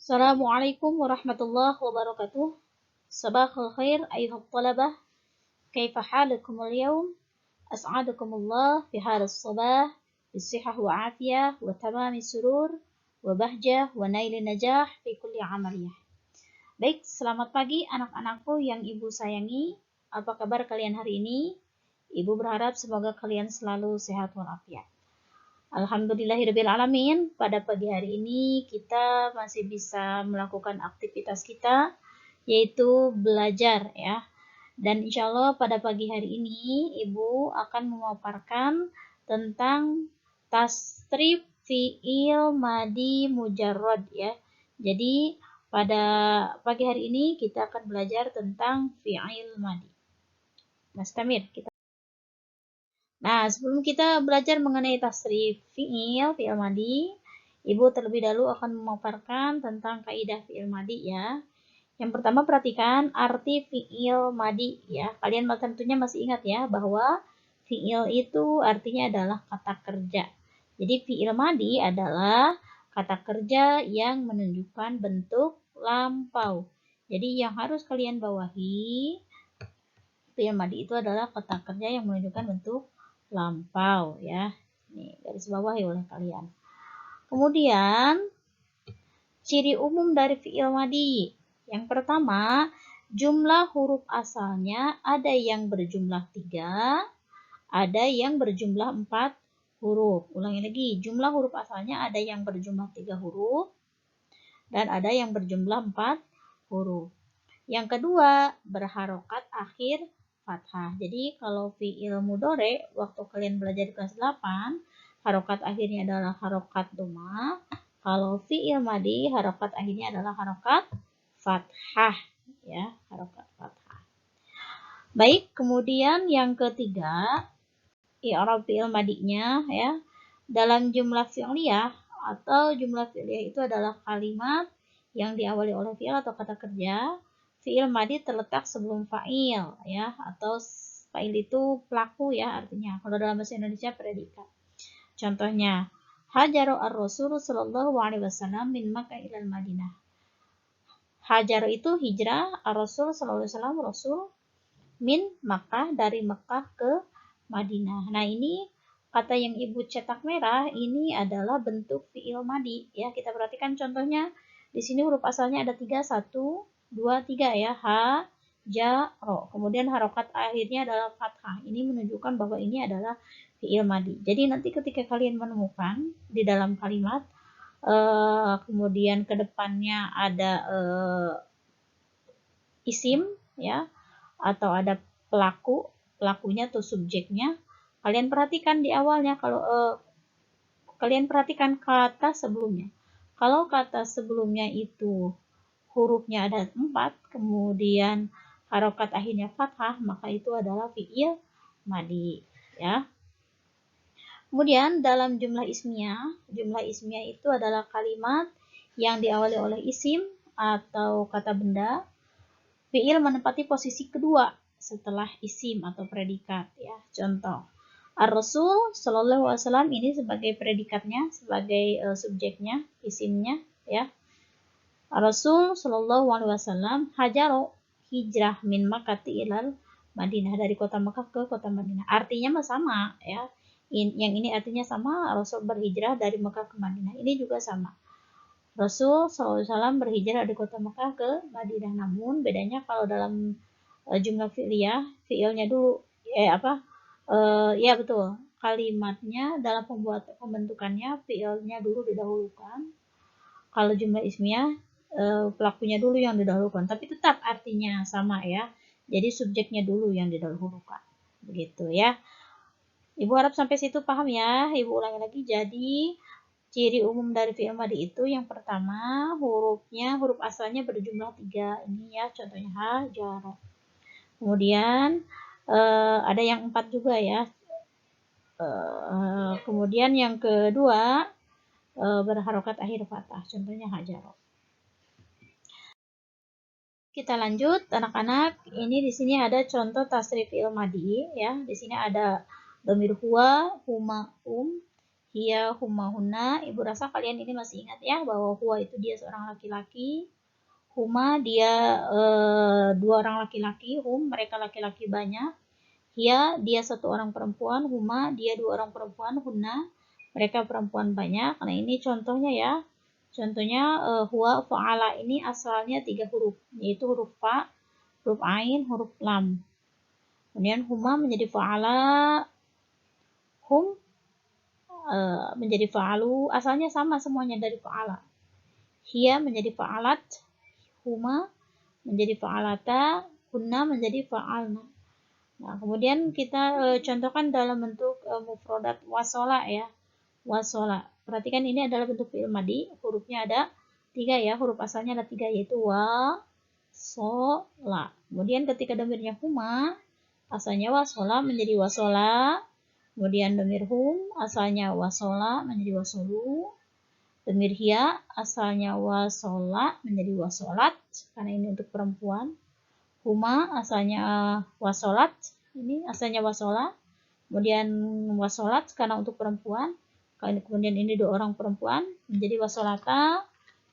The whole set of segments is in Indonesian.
Assalamualaikum warahmatullahi wabarakatuh. Sabahul khair ayuhat talabah. Kaifa halukum al-yawm? As'adukumullah fi hadha as-sabah bisihah wa afiyah wa tamami surur wa bahjah wa naili najah fi kulli amaliyah. Baik, selamat pagi anak-anakku yang ibu sayangi. Apa kabar kalian hari ini? Ibu berharap semoga kalian selalu sehat walafiat. Alhamdulillahirabbil alamin, pada pagi hari ini kita masih bisa melakukan aktivitas kita yaitu belajar ya. Dan insya Allah pada pagi hari ini Ibu akan memaparkan tentang tasrif fi'il madi mujarrad ya. Jadi pada pagi hari ini kita akan belajar tentang fi'il madi. Mas Tamir, kita. Nah, sebelum kita belajar mengenai tasrif fi'il madi, Ibu terlebih dahulu akan memaparkan tentang kaidah fi'il madi ya. Yang pertama perhatikan arti fi'il madi ya. Kalian tentunya masih ingat ya bahwa fi'il itu artinya adalah kata kerja. Jadi fi'il madi adalah kata kerja yang menunjukkan bentuk lampau. Jadi yang harus kalian bawahi, fi'il madi itu adalah kata kerja yang menunjukkan bentuk lampau ya. Nih, garis bawahi oleh kalian. Kemudian ciri umum dari fi'il madi. Yang pertama, jumlah huruf asalnya ada yang berjumlah 3, ada yang berjumlah 4 huruf. Ulangi lagi, jumlah huruf asalnya ada yang berjumlah 3 huruf dan ada yang berjumlah 4 huruf. Yang kedua, berharokat akhir fathah. Jadi kalau fi'il mudhari waktu kalian belajar di kelas 8, harokat akhirnya adalah harokat dhamma. Kalau fi'il madi harokat akhirnya adalah harokat fathah ya, harokat fathah. Baik, kemudian yang ketiga, i'rab fi'il madinya ya. Dalam jumlah fi'liyah atau jumlah fi'liyah itu adalah kalimat yang diawali oleh fi'il atau kata kerja. Fi'il madi terletak sebelum fa'il ya, atau fa'il itu pelaku ya artinya. Kalau dalam bahasa Indonesia predikat. Contohnya, hajaru ar-rasul sallallahu alaihi wasallam min Makkah ilal Madinah. Hajar itu hijrah, ar-rasul sallallahu alaihi wasallam rasul min Makkah, dari Mekah ke Madinah. Nah, ini kata yang Ibu cetak merah ini adalah bentuk fi'il madi ya. Kita perhatikan contohnya. Di sini huruf asalnya ada 3, 1, 2, 3 ya. Ha, ja, ro. Kemudian harokat akhirnya adalah fathah. Ini menunjukkan bahwa ini adalah fi'il madi. Jadi nanti ketika kalian menemukan di dalam kalimat kemudian ke depannya ada isim ya, atau ada pelakunya atau subjeknya, kalian perhatikan di awalnya. Kalau kalian perhatikan kata sebelumnya. Kalau kata sebelumnya itu hurufnya ada 4, kemudian harokat akhirnya fathah, maka itu adalah fi'il madi ya. Kemudian dalam jumlah ismiyah itu adalah kalimat yang diawali oleh isim atau kata benda. Fi'il menempati posisi kedua setelah isim atau predikat ya. Contoh, ar-rasul sallallahu alaihi wasallam ini sebagai predikatnya, sebagai subjeknya, isimnya ya. Ar-rasul sallallahu alaihi wasallam hajaru, hijrah min Makkah ilal Madinah, dari kota Makkah ke kota Madinah. Artinya sama ya. Yang ini artinya sama, Rasul berhijrah dari Mekah ke Madinah. Ini juga sama. Rasul SAW berhijrah dari kota Mekah ke Madinah. Namun bedanya kalau dalam jumlah fi'liyah, fi'ilnya dulu ya betul. Kalimatnya dalam pembentukannya fi'ilnya dulu didahulukan. Kalau jumlah ismiyah pelakunya dulu yang didahulukan, tapi tetap artinya sama ya. Jadi subjeknya dulu yang didahulukan. Begitu ya. Ibu harap sampai situ paham ya. Ibu ulangi lagi. Jadi ciri umum dari fi'il madi itu yang pertama, huruf asalnya berjumlah 3. Ini ya contohnya ha, jaro. Kemudian ada yang 4 juga ya. Kemudian yang kedua berharokat akhir fathah. Contohnya hajaro. Kita lanjut anak-anak. Ini di sini ada contoh tasrif fi'il madi ya. Di sini ada dhamir huwa, huma, hiya, huma, hunna. Ibu rasa kalian ini masih ingat ya, bahwa huwa itu dia seorang laki-laki, huma dia dua orang laki-laki, hum mereka laki-laki banyak, hiya dia satu orang perempuan, huma dia dua orang perempuan, hunna mereka perempuan banyak. Nah ini contohnya ya. Contohnya huwa fa'ala ini asalnya 3 huruf, yaitu huruf fa, huruf ain, huruf lam. Kemudian huma menjadi fa'ala, hum menjadi fa'alu, asalnya sama semuanya dari fa'ala. Hiya menjadi fa'alat, huma menjadi fa'alata, hunna menjadi fa'alna. Nah, kemudian kita contohkan dalam bentuk mufradat wasola ya. Wasola. Perhatikan ini adalah bentuk fi'il madi, hurufnya ada 3 ya, huruf asalnya ada 3 yaitu wa, so, la. Kemudian ketika domirnya huma, asalnya wasola menjadi wasola. Kemudian domir hum asalnya wasola menjadi wasolu. Domir hiya asalnya wasola menjadi wasolat karena ini untuk perempuan. Huma asalnya wasolat, ini asalnya wasola. Kemudian wasolat karena untuk perempuan. Kemudian ini dua orang perempuan menjadi wasolata.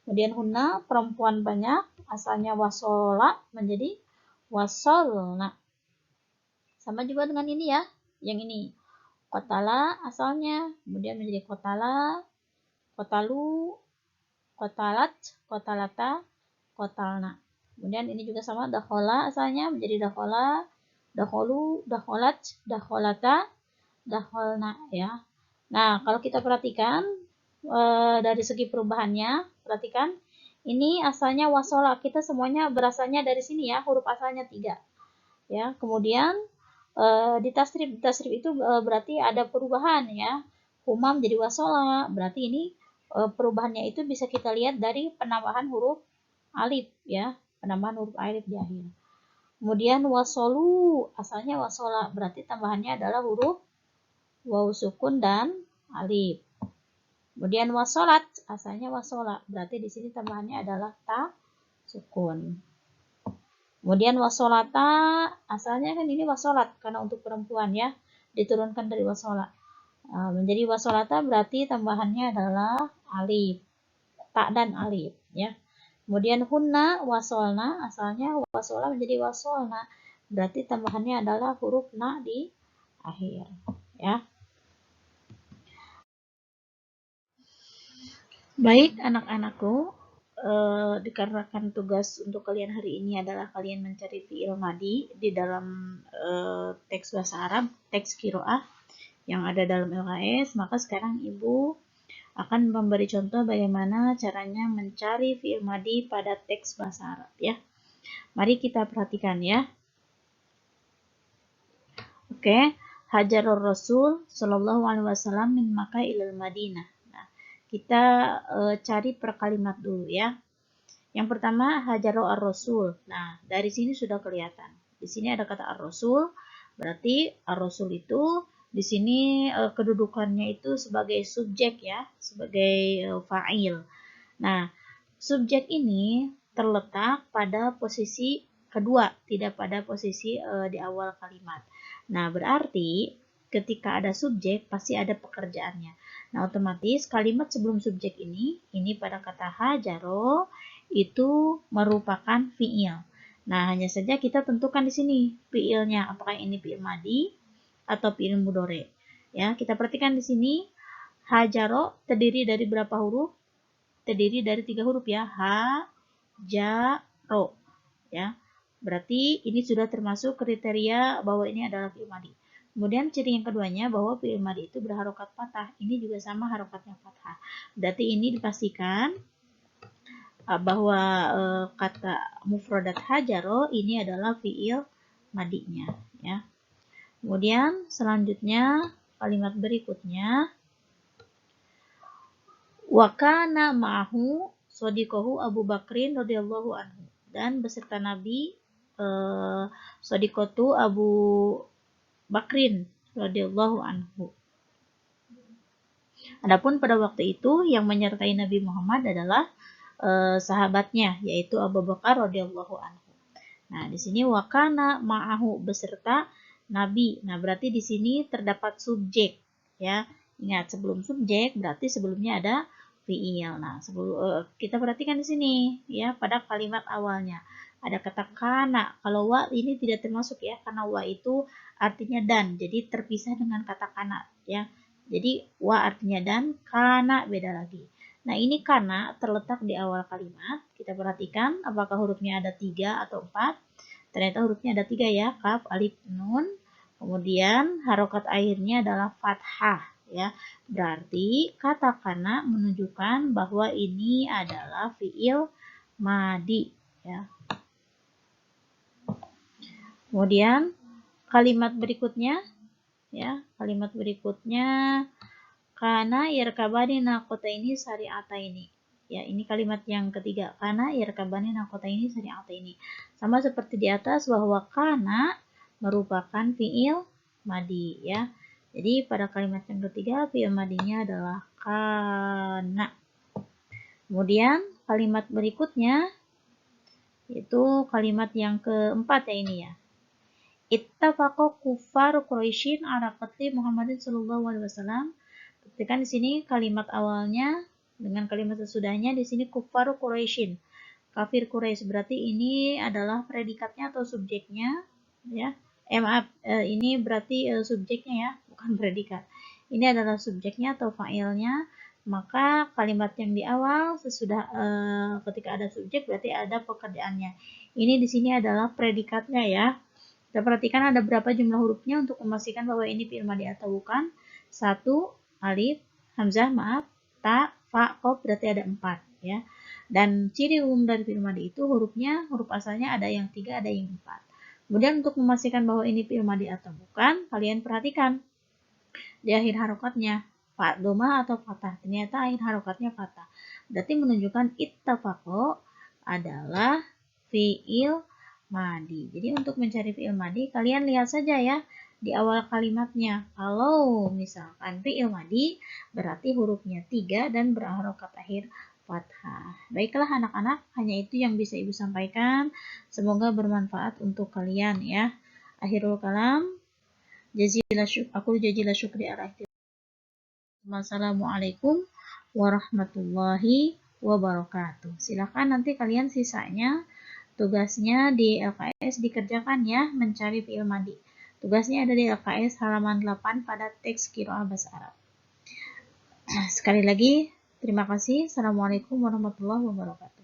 Kemudian hunna perempuan banyak asalnya wasola menjadi wasolna. Sama juga dengan ini ya, yang ini kotala asalnya, kemudian menjadi kotala, kotalu, kotalat, kotalata, kotalna. Kemudian ini juga sama, dakhola asalnya menjadi dakhola, dakholu, dakholat, dakholata, dakholna ya. Nah, kalau kita perhatikan dari segi perubahannya, perhatikan ini asalnya wasola, kita semuanya berasalnya dari sini ya, huruf asalnya 3 ya. Kemudian di tasrif itu berarti ada perubahan ya. Huma menjadi wasola, berarti ini perubahannya itu bisa kita lihat dari penambahan huruf alif ya, penambahan huruf alif di akhir. Kemudian wasolu asalnya wasola, berarti tambahannya adalah huruf waw sukun dan alif. Kemudian wasolat asalnya wasola, berarti di sini tambahannya adalah ta sukun. Kemudian wasolata asalnya kan ini wasolat karena untuk perempuan ya, diturunkan dari wasola. Menjadi wasolata berarti tambahannya adalah alif, ta dan alif ya. Kemudian hunna wasolna asalnya wasola menjadi wasolna, berarti tambahannya adalah huruf na di akhir ya. Baik anak-anakku, dikarenakan tugas untuk kalian hari ini adalah kalian mencari fi'il madi di dalam teks bahasa Arab, teks qiraah yang ada dalam LKS, maka sekarang Ibu akan memberi contoh bagaimana caranya mencari fi'il madi pada teks bahasa Arab ya. Mari kita perhatikan ya. Oke, Hajarur Rasul sallallahu alaihi wasallam min Makkah ilal Madinah. Nah, kita cari per kalimat dulu ya. Yang pertama hajaru ar-rasul. Nah, dari sini sudah kelihatan. Di sini ada kata ar-rasul, berarti ar-rasul itu di sini kedudukannya itu sebagai subjek ya, sebagai fa'il. Nah, subjek ini terletak pada posisi kedua, tidak pada posisi di awal kalimat. Nah, berarti ketika ada subjek pasti ada pekerjaannya. Nah, otomatis kalimat sebelum subjek ini pada kata hajaro itu merupakan fi'il. Nah, hanya saja kita tentukan di sini fi'ilnya, apakah ini fi'il madi atau fi'il mudhari. Ya, kita perhatikan di sini hajaro terdiri dari berapa huruf? Terdiri dari 3 huruf ya, ha, ja, ro. Ya, berarti ini sudah termasuk kriteria bahwa ini adalah fi'il madi. Kemudian ciri yang keduanya bahwa fi'il madi itu berharokat fathah. Ini juga sama harokatnya fathah. Berarti ini dipastikan bahwa kata mufradat hajaro ini adalah fi'il madinya ya. Kemudian selanjutnya kalimat berikutnya wa kana ma'ahu sadiqahu Abu Bakrin radhiyallahu anhu, dan beserta Nabi sadiqatu Abu Bakrin radhiyallahu anhu. Adapun pada waktu itu yang menyertai Nabi Muhammad adalah sahabatnya yaitu Abu Bakar radhiyallahu anhu. Nah, di sini wakana ma'ahu beserta Nabi. Nah, berarti di sini terdapat subjek ya. Ingat, sebelum subjek berarti sebelumnya ada fiil. Nah, kita perhatikan di sini ya, pada kalimat awalnya ada kata kana. Kalau wa ini tidak termasuk ya, karena wa itu artinya dan, jadi terpisah dengan kata kana ya. Jadi wa artinya dan, kana beda lagi. Nah, ini kana terletak di awal kalimat. Kita perhatikan apakah hurufnya ada 3 atau 4. Ternyata hurufnya ada 3 ya, kaf, alif, nun. Kemudian harokat akhirnya adalah fathah ya. Berarti kata kana menunjukkan bahwa ini adalah fiil madi ya. Kemudian kalimat berikutnya ya, kalimat berikutnya kana yarkabani naqataini sari'ataini. Ya, ini kalimat yang ketiga. Kana yarkabani naqataini sari'ataini. Sama seperti di atas bahwa kana merupakan fiil madi ya. Jadi pada kalimat yang ketiga fiil madinya adalah kana. Kemudian kalimat berikutnya itu kalimat yang keempat ya ini ya. Ittafaqo kuffar Quraisyin ala qatli Muhammadin sallallahu alaihi wasallam. Perhatikan di sini kalimat awalnya dengan kalimat sesudahnya di sini kuffar Quraisyin. Kafir Quraisy, berarti ini adalah predikatnya atau subjeknya ya. Maaf, ini berarti subjeknya ya, bukan predikat. Ini adalah subjeknya atau fa'ilnya. Maka kalimat yang di awal sesudah ketika ada subjek berarti ada pekerjaannya. Ini di sini adalah predikatnya ya. Kita perhatikan ada berapa jumlah hurufnya untuk memastikan bahwa ini fi'il madi atau bukan. 1, alif, hamzah, maaf, ta, fa, qaf, berarti ada 4 ya. Dan ciri umum dari fi'il madi itu hurufnya, huruf asalnya ada yang 3, ada yang 4. Kemudian untuk memastikan bahwa ini fi'il madi atau bukan, kalian perhatikan di akhir harokatnya, domah atau fathah. Ternyata akhir harokatnya fathah. Berarti menunjukkan ittafaqo adalah fi'il madi. Jadi untuk mencari fi'il madi, kalian lihat saja ya di awal kalimatnya. Kalau misalkan fi'il madi, berarti hurufnya 3 dan berharokat akhir fathah. Baiklah anak-anak, hanya itu yang bisa Ibu sampaikan. Semoga bermanfaat untuk kalian ya. Akhirul kalam, aku jazilah syukri ala ihtiram. Wassalamualaikum warahmatullahi wabarakatuh. Silakan nanti kalian sisanya tugasnya di LKS dikerjakan ya, mencari fi'il madi. Tugasnya ada di LKS halaman 8 pada teks qiraah bahasa Arab. Sekali lagi, terima kasih. Assalamualaikum warahmatullahi wabarakatuh.